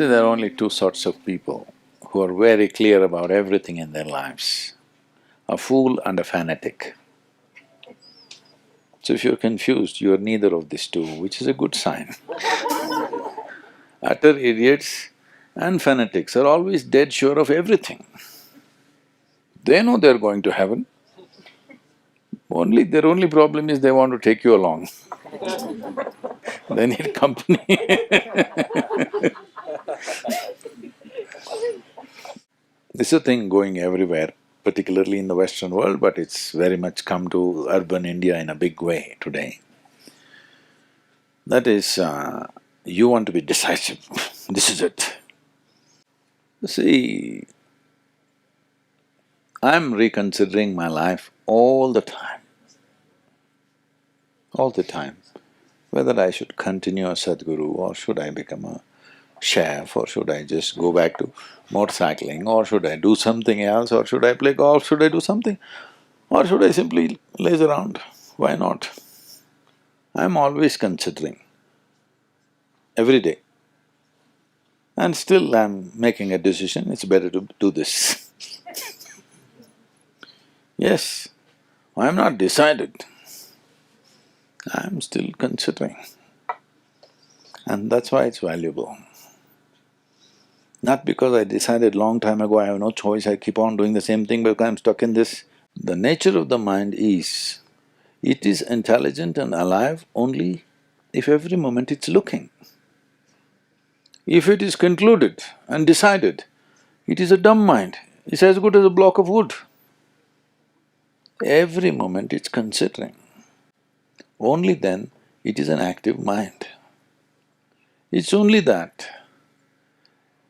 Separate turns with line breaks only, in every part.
See, there are only two sorts of people who are very clear about everything in their lives, a fool and a fanatic. So if you're confused, you're neither of these two, which is a good sign. Utter idiots and fanatics are always dead sure of everything. They know they're going to heaven, their only problem is they want to take you along. They need company. This is a thing going everywhere, particularly in the Western world, but it's very much come to urban India in a big way today. That is, you want to be decisive, this is it. See, I'm reconsidering my life all the time, whether I should continue as Sadhguru or should I become a chef or should I just go back to motorcycling or should I do something else or should I play golf, should I do something or should I simply laze around, why not? I'm always considering, every day. And still I'm making a decision, it's better to do this. Yes, I'm not decided, I'm still considering. And that's why it's valuable. Not because I decided long time ago I have no choice, I keep on doing the same thing because I'm stuck in this. The nature of the mind is, it is intelligent and alive only if every moment it's looking. If it is concluded and decided, it is a dumb mind, it's as good as a block of wood. Every moment it's considering. Only then it is an active mind. It's only that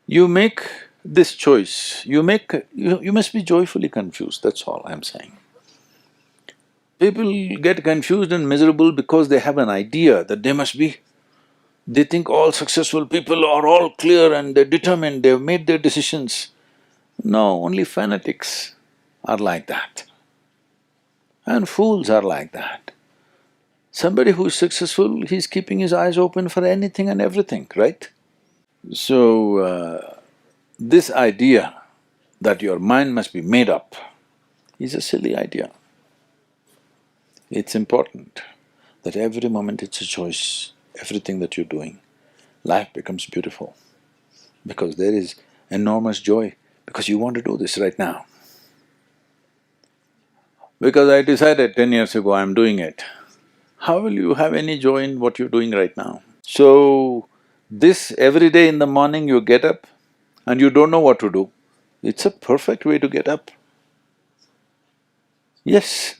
you make this choice, you must be joyfully confused, that's all I'm saying. People get confused and miserable because they have an idea that they must be. They think all successful people are all clear and they're determined, they've made their decisions. No, only fanatics are like that. And fools are like that. Somebody who is successful, he's keeping his eyes open for anything and everything, right? So, this idea that your mind must be made up is a silly idea. It's important that every moment it's a choice, everything that you're doing, life becomes beautiful because there is enormous joy because you want to do this right now. Because I decided 10 years ago I'm doing it, how will you have any joy in what you're doing right now? So, this every day in the morning you get up and you don't know what to do, it's a perfect way to get up. Yes.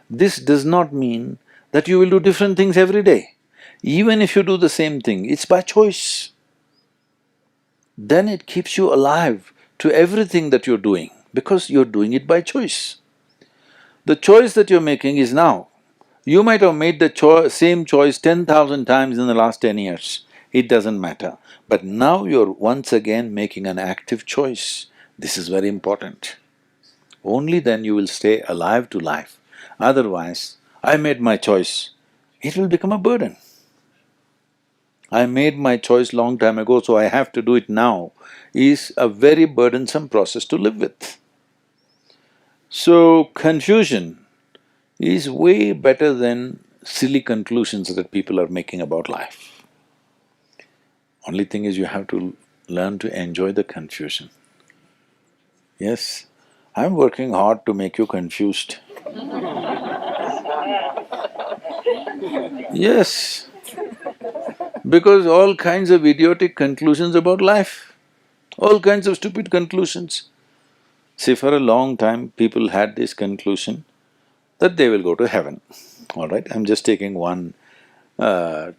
This does not mean that you will do different things every day. Even if you do the same thing, it's by choice. Then it keeps you alive to everything that you're doing because you're doing it by choice. The choice that you're making is now. You might have made the same choice 10,000 times in the last 10 years, it doesn't matter. But now you're once again making an active choice. This is very important. Only then you will stay alive to life. Otherwise, I made my choice, it will become a burden. I made my choice long time ago, so I have to do it now, is a very burdensome process to live with. So, confusion is way better than silly conclusions that people are making about life. Only thing is you have to learn to enjoy the confusion. Yes, I'm working hard to make you confused. Yes, because all kinds of idiotic conclusions about life, all kinds of stupid conclusions. See, for a long time people had this conclusion that they will go to heaven, all right? I'm just taking one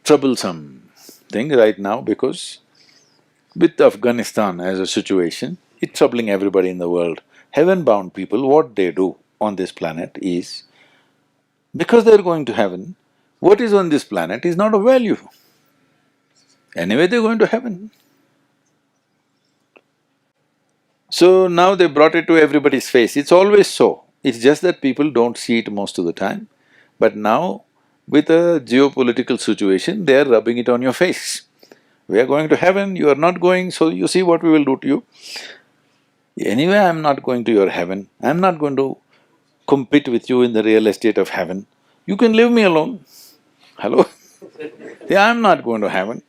troublesome thing right now because with Afghanistan as a situation, it's troubling everybody in the world. Heaven-bound people, what they do on this planet is, because they're going to heaven, what is on this planet is not of value. Anyway, they're going to heaven. So now they brought it to everybody's face, it's always so. It's just that people don't see it most of the time. But now, with a geopolitical situation, they're rubbing it on your face. We are going to heaven, you are not going, so you see what we will do to you. Anyway, I'm not going to your heaven, I'm not going to compete with you in the real estate of heaven. You can leave me alone. Hello? Yeah, I'm not going to heaven.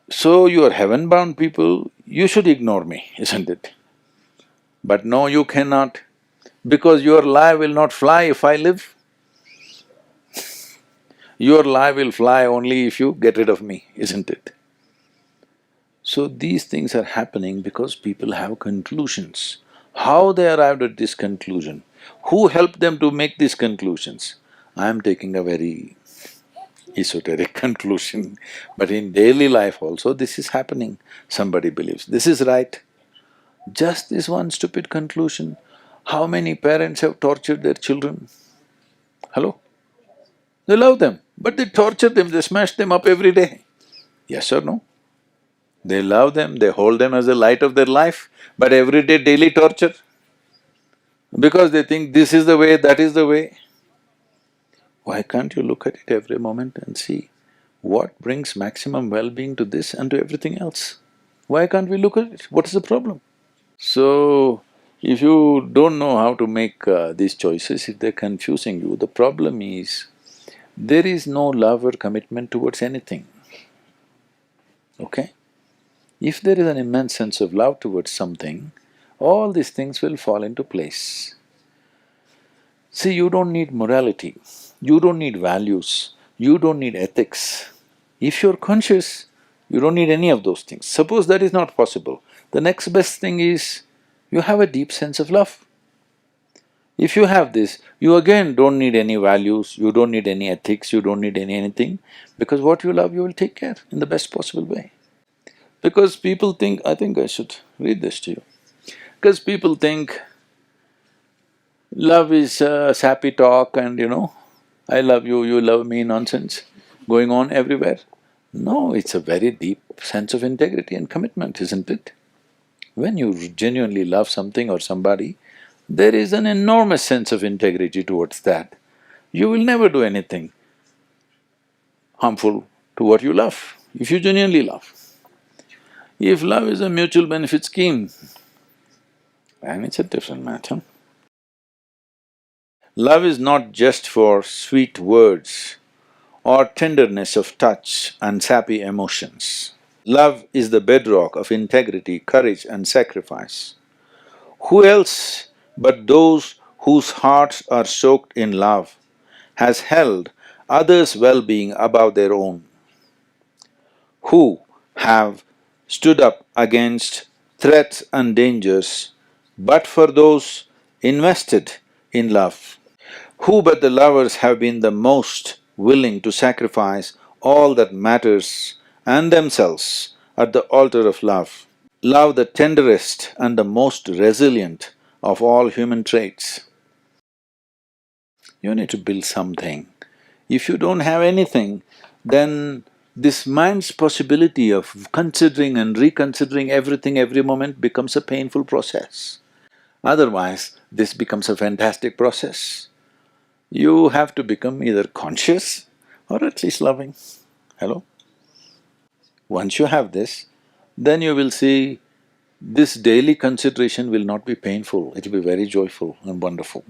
So you are heaven-bound people, you should ignore me, isn't it? But no, you cannot, because your lie will not fly if I live. Your lie will fly only if you get rid of me, isn't it? So these things are happening because people have conclusions. How they arrived at this conclusion? Who helped them to make these conclusions? I am taking a very esoteric conclusion, but in daily life also this is happening. Somebody believes this is right. Just this one stupid conclusion. How many parents have tortured their children? Hello? They love them, but they torture them, they smash them up every day. Yes or no? They love them, they hold them as the light of their life, but every day daily torture. Because they think this is the way, that is the way. Why can't you look at it every moment and see what brings maximum well-being to this and to everything else? Why can't we look at it? What is the problem? So, if you don't know how to make these choices, if they're confusing you, the problem is there is no love or commitment towards anything, okay? If there is an immense sense of love towards something, all these things will fall into place. See, you don't need morality, you don't need values, you don't need ethics. If you're conscious, you don't need any of those things. Suppose that is not possible, the next best thing is you have a deep sense of love. If you have this, you again don't need any values, you don't need any ethics, you don't need anything, because what you love you will take care in the best possible way. Because people think… I think I should read this to you. Because people think love is sappy talk and I love you, you love me nonsense going on everywhere. No, it's a very deep sense of integrity and commitment, isn't it? When you genuinely love something or somebody, there is an enormous sense of integrity towards that. You will never do anything harmful to what you love, if you genuinely love. If love is a mutual benefit scheme, then it's a different matter. Love is not just for sweet words or tenderness of touch and sappy emotions. Love is the bedrock of integrity, courage and sacrifice. Who else but those whose hearts are soaked in love has held others' well-being above their own, who have stood up against threats and dangers but for those invested in love? Who but the lovers have been the most willing to sacrifice all that matters and themselves at the altar of love? Love, the tenderest and the most resilient of all human traits. You need to build something. If you don't have anything, then this mind's possibility of considering and reconsidering everything every moment becomes a painful process. Otherwise, this becomes a fantastic process. You have to become either conscious or at least loving. Hello? Once you have this, then you will see this daily consideration will not be painful, it will be very joyful and wonderful.